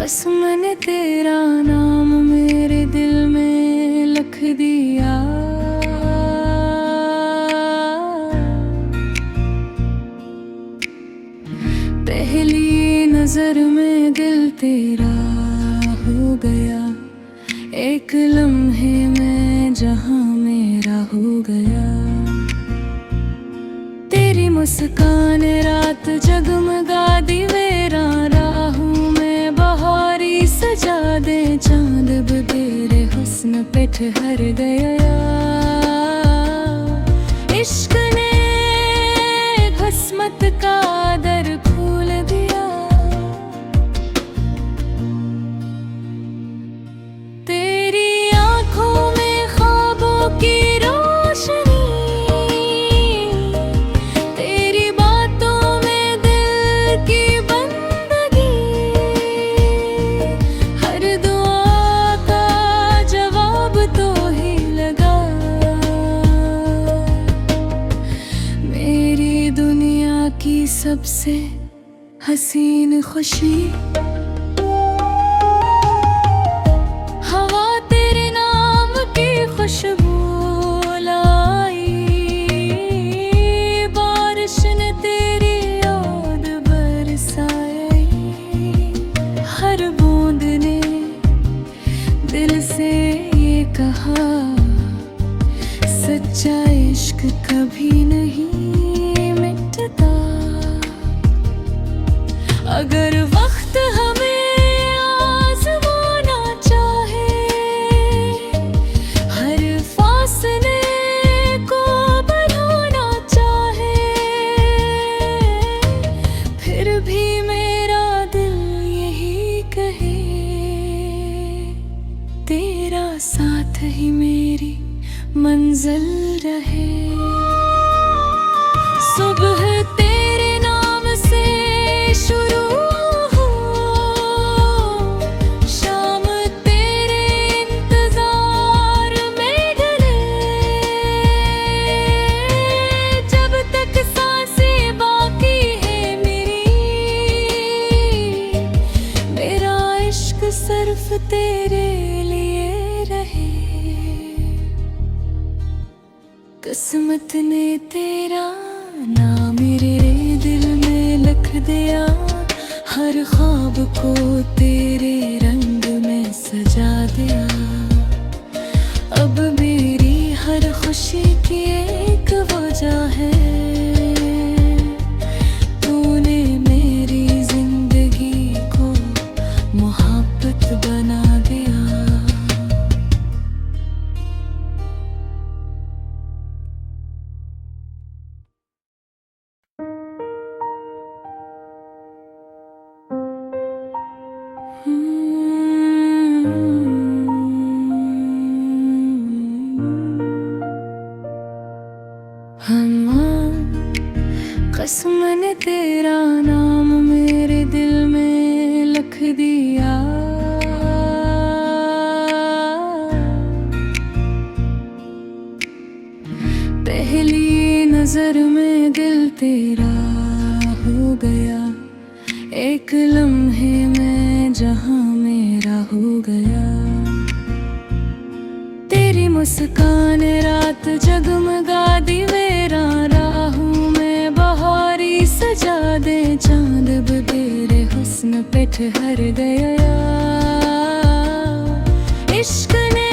कसम ने तेरा नाम मेरे दिल में लिख दिया। पहली नजर में दिल तेरा हो गया, एक लम्हे में जहां मेरा हो गया। तेरी मुस्कान रात जगमगा दी मेरा, राहों में बहारी सजा दे चांद अब तेरे हुस्न पे ठहर गया। इश्क ने किस्मत का दर खोल दिया। तेरी आंखों में ख्वाबों की रोशनी, तेरी बातों में दिल की बंदगी, हर दुआ का जवाब तो ही लगा। मेरी दुनिया की सबसे हसीन खुशी, हवा तेरे नाम की खुशबू लाई, बारिश ने तेरी याद बरसाई, हर बूंद ने दिल से ये कहा, सच्चा इश्क कभी नहीं मिटता। अगर वक्त हमें आज़माना चाहे, हर फासले को बढ़ाना चाहे, फिर भी मेरा दिल यही कहे, तेरा साथ ही मेरी मंजिल रहे। सुबह तेरे नाम से शुरू हो, शाम तेरे इंतजार में ढले, जब तक सांसें बाकी है मेरा इश्क सिर्फ तेरे लिए रहे। किस्मत ने तेरा नाम मेरे दिल में लिख दिया, हर ख्वाब को तेरे रंग में सजा दिया। अब मेरी हर खुशी की एक वजह है, तूने मेरी जिंदगी को मोहब्बत बना दिया। कसम ने तेरा नाम मेरे दिल में लिख दिया। पहली नजर में दिल तेरा हो गया, एक लम्हे में जहां मेरा हो गया। तेरी मुस्कान रात जगमगा दी मेरा, राहों में बहारी सजा दे चांद अब तेरे हुस्न पे ठहर गया। इश्क ने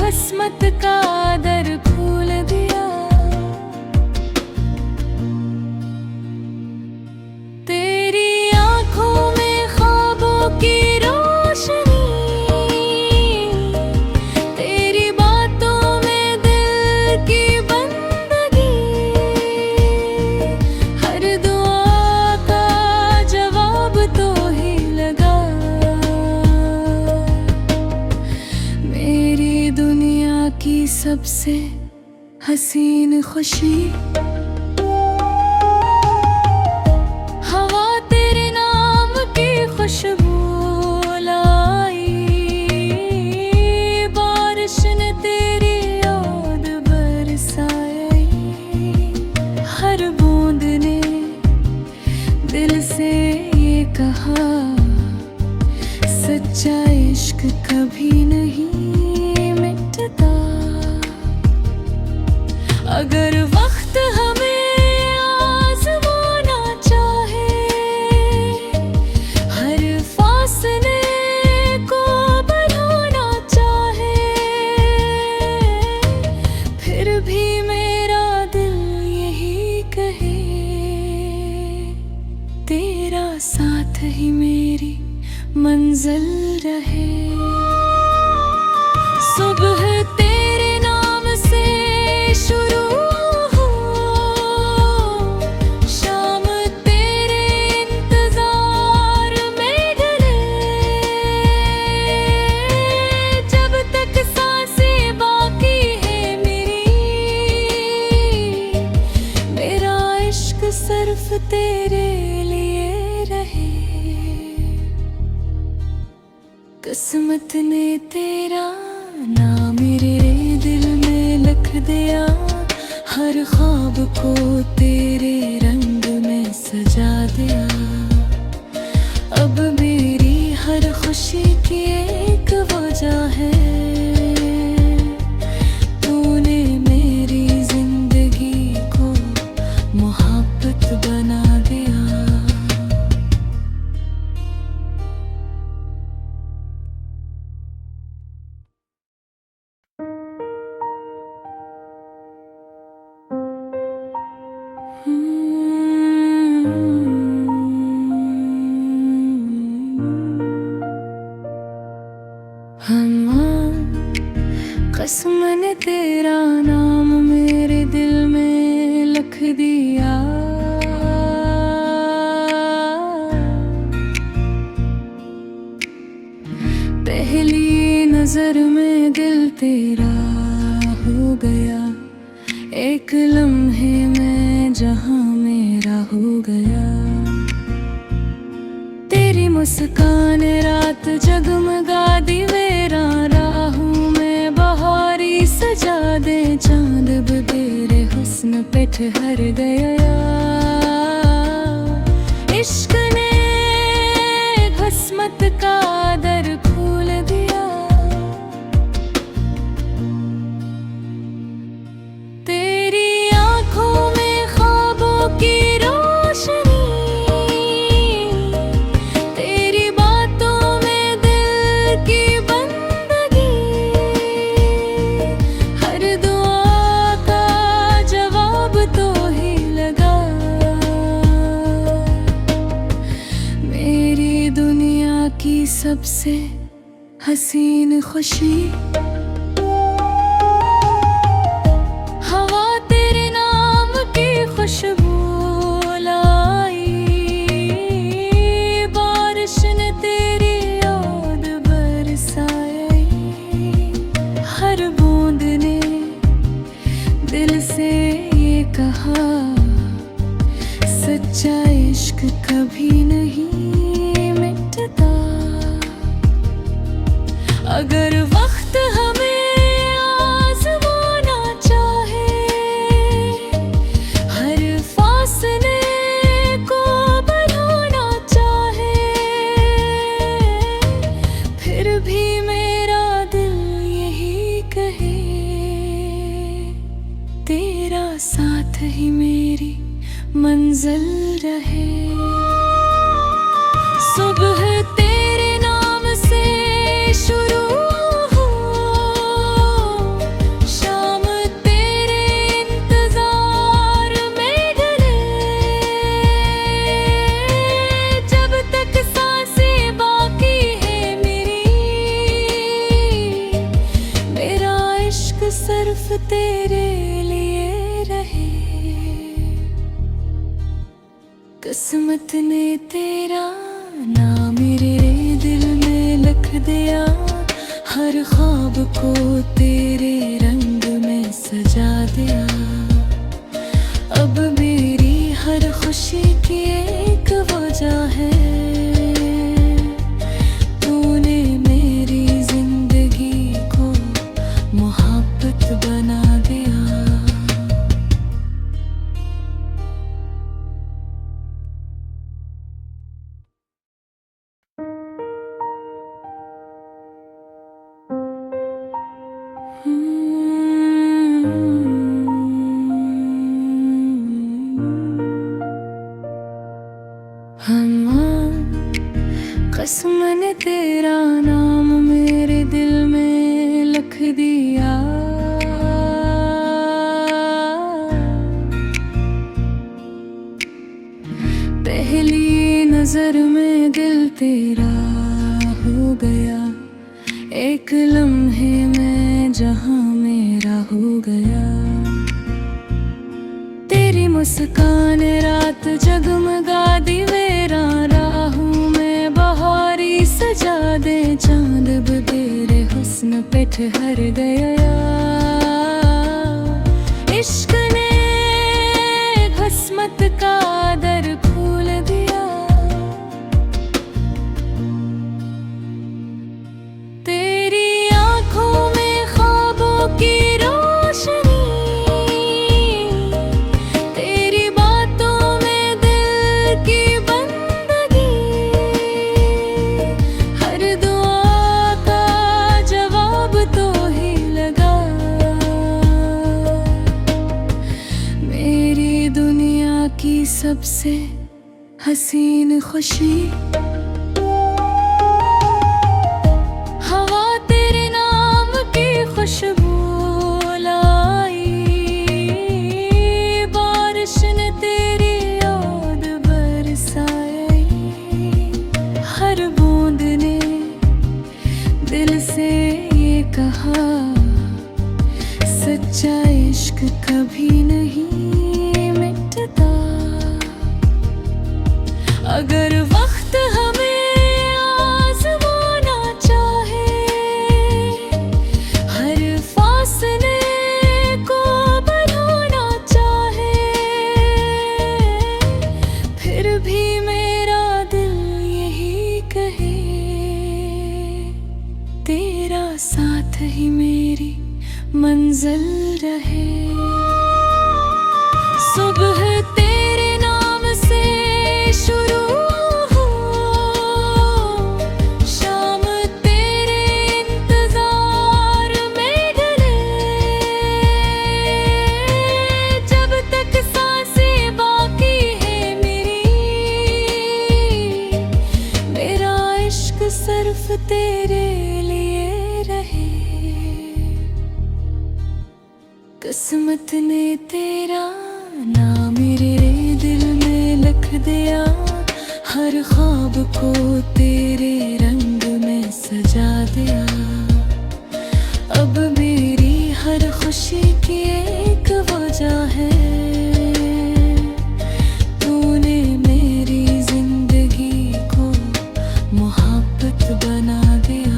किस्मत का दर खोल दिया। तेरी आंखों में ख्वाबों की रोशनी, तेरी बातों में दिल की बंदगी, हर दुआ का जवाब तो ही लगा। मेरी दुनिया की सबसे हसीन खुशी, हवा तेरे नाम की खुशबू लाई, बारिश ने तेरी याद बरसाई, हर बूंद ने दिल से ये कहा, मंजिल रहे। सुबह तेरे नाम से शुरू हो, शाम तेरे इंतजार में ढले। जब तक सांसें बाकी है मेरा इश्क सिर्फ तेरे लिए रहे। किस्मत ने तेरा नाम मेरे दिल में लिख दिया, हर ख्वाब को तेरे रंग में सजा दिया। अब मेरी हर खुशी की एक वजह है, तूने मेरी जिंदगी को मोहब्बत बना दिया। कसम ने तेरा नाम मेरे दिल में लिख दिया, पहली नजर में दिल तेरा हो गया। एक लम्हे में जहां मेरा हो गया। तेरी मुस्कान रात जगमगा दी मेरा, राहों में बहारी सजा दे चांद अब तेरे हुस्न पे ठहर गया। इश्क ने किस्मत का दर खोल दिया। तेरी आंखों में ख्वाबों की रोशनी, तेरी बातों में दिल की बंदगी, हर दुआ का जवाब तो ही लगा। मेरी दुनिया की सबसे हसीन खुशी, हवा तेरे नाम की खुशबू लाई। बारिश ने तेरी याद बरसाई, हर बूंद ने दिल से ये कहा, सच्चा इश्क कभी नहीं मिटता। अगर वक्त हमें आज़माना चाहे, हर फासले को बढ़ाना चाहे, फिर भी मेरा दिल यही कहे, तेरा साथ ही मेरी मंजिल रहे। सुबह तेरे नाम से शुरू हो, शाम तेरे इंतजार में ढले। जब तक सांसें बाकी है मेरा इश्क सिर्फ तेरे लिए रहे। किस्मत ने तेरा नाम मेरे दिल में लिख दिया, हर ख्वाब को तेरे रंग में सजा दिया। अब मेरी हर खुशी की एक वजह है, तूने मेरी जिंदगी को मोहब्बत बना दिया। कसम ने तेरा नाम मेरे दिल में लिख दिया, पहली नजर में दिल तेरा गया। एक लम्हे में जहां मेरा हो गया। तेरी मुस्कान रात जगमगा दी मेरा, राहों में बहारी सजा दे चांद अब तेरे हुस्न पे ठहर गया। इश्क ने किस्मत का दर खोल दिया। तेरी आंखों में ख्वाबों की रोशनी, तेरी बातों में दिल की बंदगी, हर दुआ का जवाब तो ही लगा। मेरी दुनिया की सबसे हसीन खुशी, हवा तेरे नाम की खुशबू लाई। बारिश ने तेरी याद बरसाई, हर बूंद ने दिल से ये कहा, सच्चा इश्क कभी नहीं मिटता। अगर वक्त हमें आज़माना चाहे, हर फासले को बढ़ाना चाहे, फिर भी मेरा दिल यही कहे, तेरा साथ ही मेरी मंजिल रहे। सुबह तेरे नाम से शुरू हो, शाम तेरे इंतजार में ढले। जब तक सांसें बाकी है मेरी, मेरा इश्क सिर्फ तेरे लिए रहे। किस्मत ने तेरा नाम मेरे दिल में लिख दिया, हर ख्वाब को तेरे रंग में सजा दिया। अब मेरी हर खुशी की एक वजह है, तूने मेरी जिंदगी को मोहब्बत बना दिया।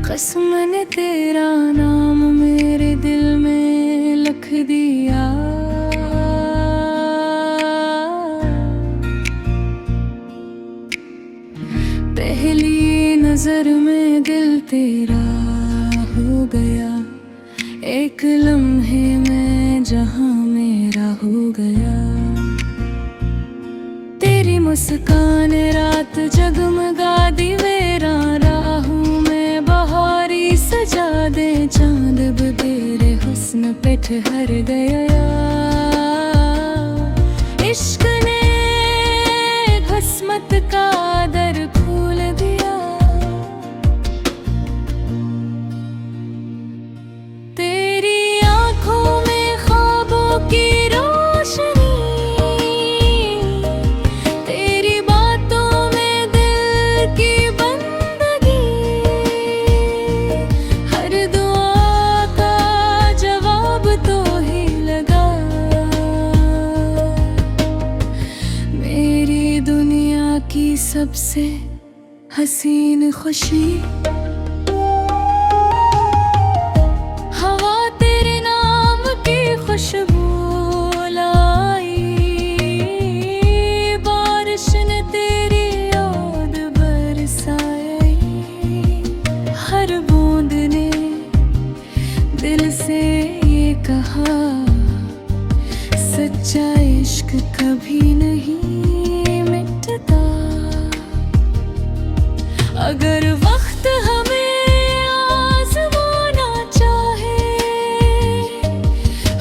कसम ने तेरा नाम मेरे दिल में लिख दिया। पहली नजर में दिल तेरा हो गया। एक लम्हे में जहां मेरा हो गया। तेरी मुस्कान रात जगमगा दी मेरा, राहों में बहारी सजा दे चांद अब तेरे हुस्न पे ठहर गया। इश्क ने किस्मत का दर खोल दिया। तेरी आंखों में ख्वाबों की रोशनी, तेरी बातों में दिल की बंदगी, हर दुआ का जवाब तो ही लगा। मेरी दुनिया की सबसे हसीन खुशी, हवा तेरे नाम की खुशबू लाई। बारिश ने तेरी याद बरसाई, हर बूंद ने दिल से ये कहा, सच्चा इश्क कभी नहीं मिटता। अगर वक्त हमें आज़माना चाहे,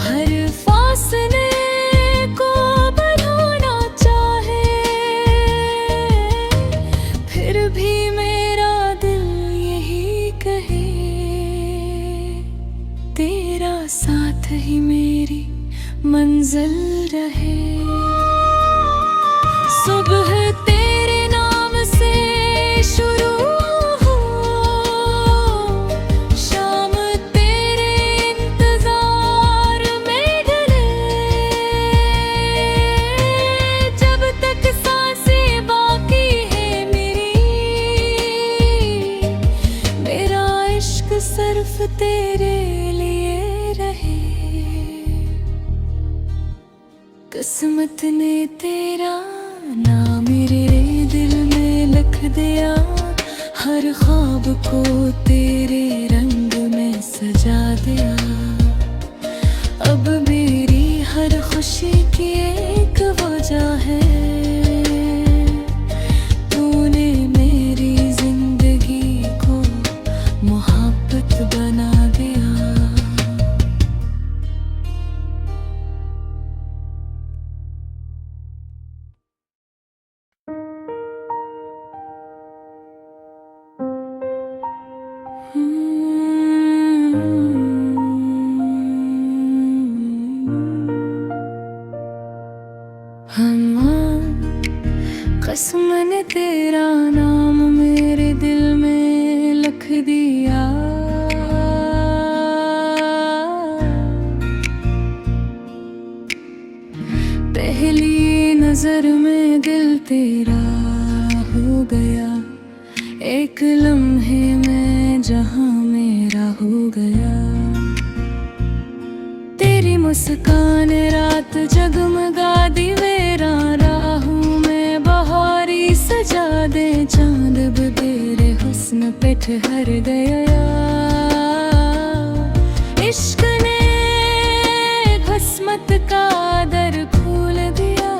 हर फासले मंजिल रहे। सुबह तेरे नाम से शुरू हो, शाम तेरे इंतजार में ढले। जब तक सांसें बाकी है मेरा इश्क सिर्फ तेरे लिए रहे। किस्मत ने तेरा नाम मेरे दिल में लिख दिया, हर ख्वाब को तेरे रंग में सजा दिया। अब मेरी हर खुशी की एक वजह है, तूने मेरी जिंदगी को मोहब्बत बना दिया। कसम ने तेरा नाम मेरे दिल में लिख दिया, पहली नजर में दिल तेरा हो गया। एक लम्हे में जहां मेरा हो गया। तेरी मुस्कान रात जगमगा दी मेरा, राहों में बहारी सजा दे चांद अब तेरे हुस्न पे ठहर गया। इश्क ने किस्मत का दर खोल दिया।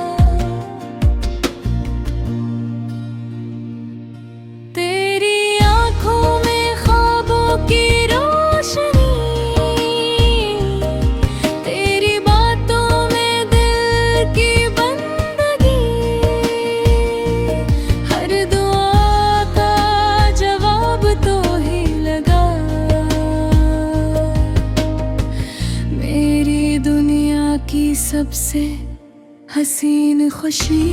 तेरी आंखों में ख्वाबों की रोशनी, तेरी बातों में दिल की बंदगी, हर दुआ का जवाब तो ही लगा। मेरी दुनिया की सबसे हसीन खुशी,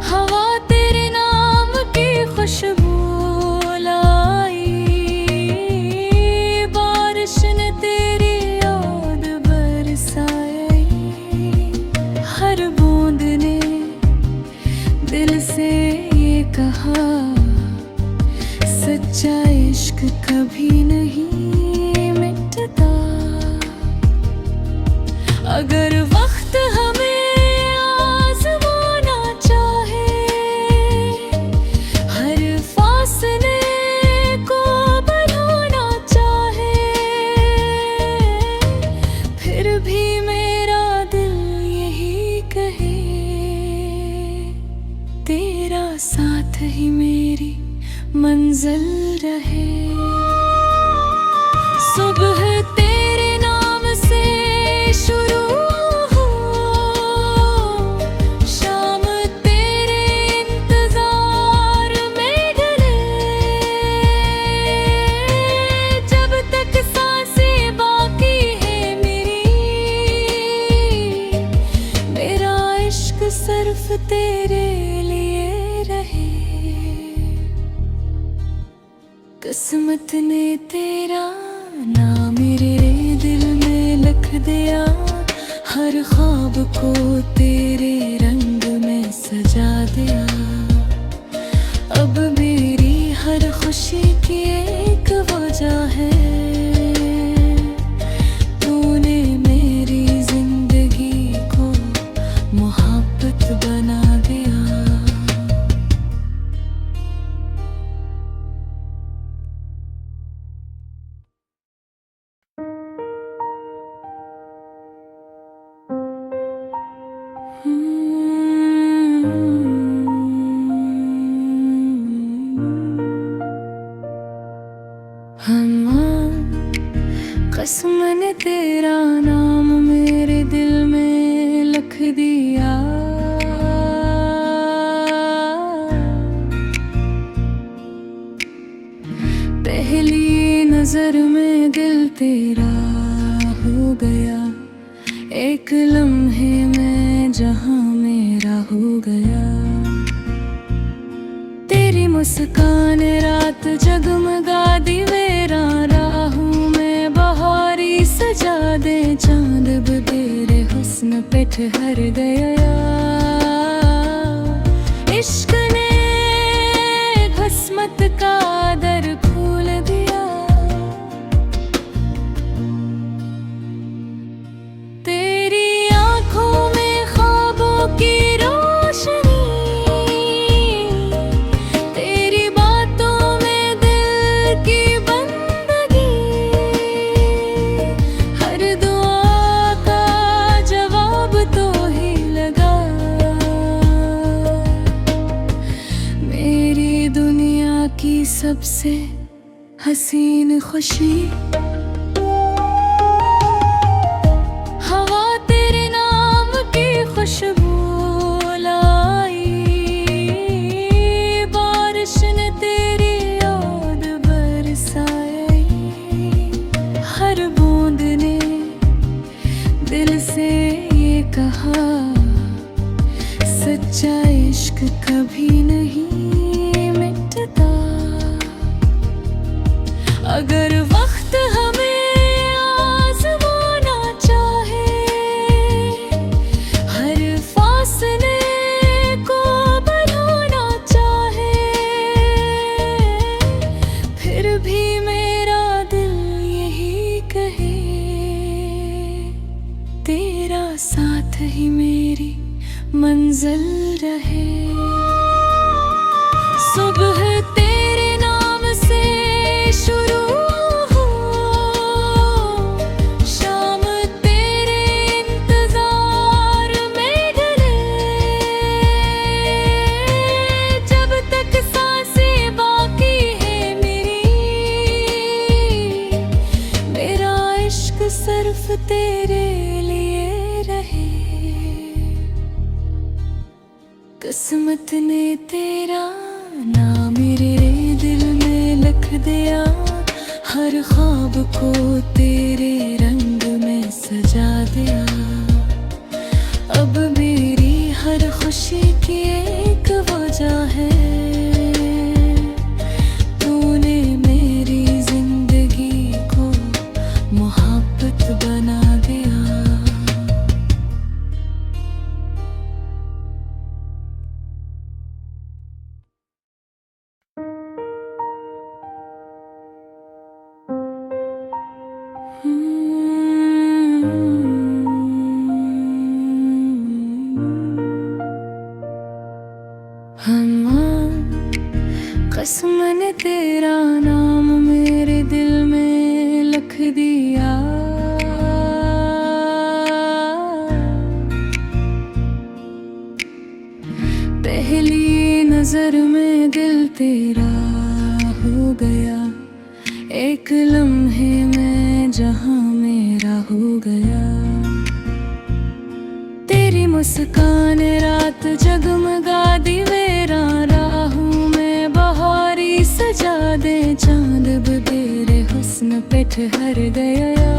हवा तेरे नाम की खुशबू लाई। बारिश ने तेरी याद बरसाई, हर बूंद ने दिल से ये कहा, सच्चा इश्क कभी नहीं मिटता। अगर वक्त हमें आज़माना चाहे, हर फासले को बढ़ाना चाहे, फिर भी मेरा दिल यही कहे, तेरा साथ ही मेरी मंजिल रहे। सुबह तेरे नाम से शुरू हो, शाम तेरे इंतजार में ढले। जब तक सांसें बाकी है मेरा इश्क सिर्फ तेरे लिए रहे। किस्मत ने तेरा नाम मेरे दिल में लिख दिया, हर ख्वाब को तेरे रंग में सजा दिया। अब मेरी हर खुशी की एक वजह है, तूने मेरी जिंदगी को मोहब्बत बना दिया। कसम ने तेरा नाम मेरे दिल में लिख दिया, पहली नजर में दिल तेरा गया। एक लम्हे में जहां मेरा हो गया। तेरी मुस्कान रात जगमगा दी मेरा, राहों में बहारी सजा दे चांद अब तेरे हुस्न पे ठहर गया। इश्क ने किस्मत का दर खोल दिया। तेरी आंखों में ख्वाबों की रोशनी, तेरी बातों में दिल की बंदगी, हर दुआ का जवाब तो ही लगा। मेरी दुनिया की सबसे हसीन खुशी, हवा तेरे नाम की खुशबू लाई। बारिश ने तेरी याद बरसाई, हर बूंद ने दिल से ये कहा, सच्चा इश्क कभी नहीं मिटता। अगर वक्त हमें आज़माना चाहे, हर फासले को बढ़ाना चाहे, फिर भी मेरा दिल यही कहे, तेरा साथ ही मेरी मंजिल रहे। सुबह तेरे नाम से शुरू हो, शाम तेरे इंतजार में ढले। जब तक सांसें बाकी है मेरा इश्क सिर्फ तेरे लिए रहे। किस्मत ने तेरा नाम मेरे दिल में लिख दिया, हर ख्वाब को तेरे रंग में सजा दिया। अब मेरी हर खुशी की एक वजह है, तूने मेरी जिंदगी को मोहब्बत बना दिया। कसम ने तेरा नाम मेरे दिल में लिख दिया। पहली नजर में दिल तेरा हो गया। एक लम्हे में जहां मेरा हो गया। तेरी मुस्कान रात जगमगा दी मेरा, राहों में बहारी सजा दे चांद अब तेरे हुस्न पे ठहर गया।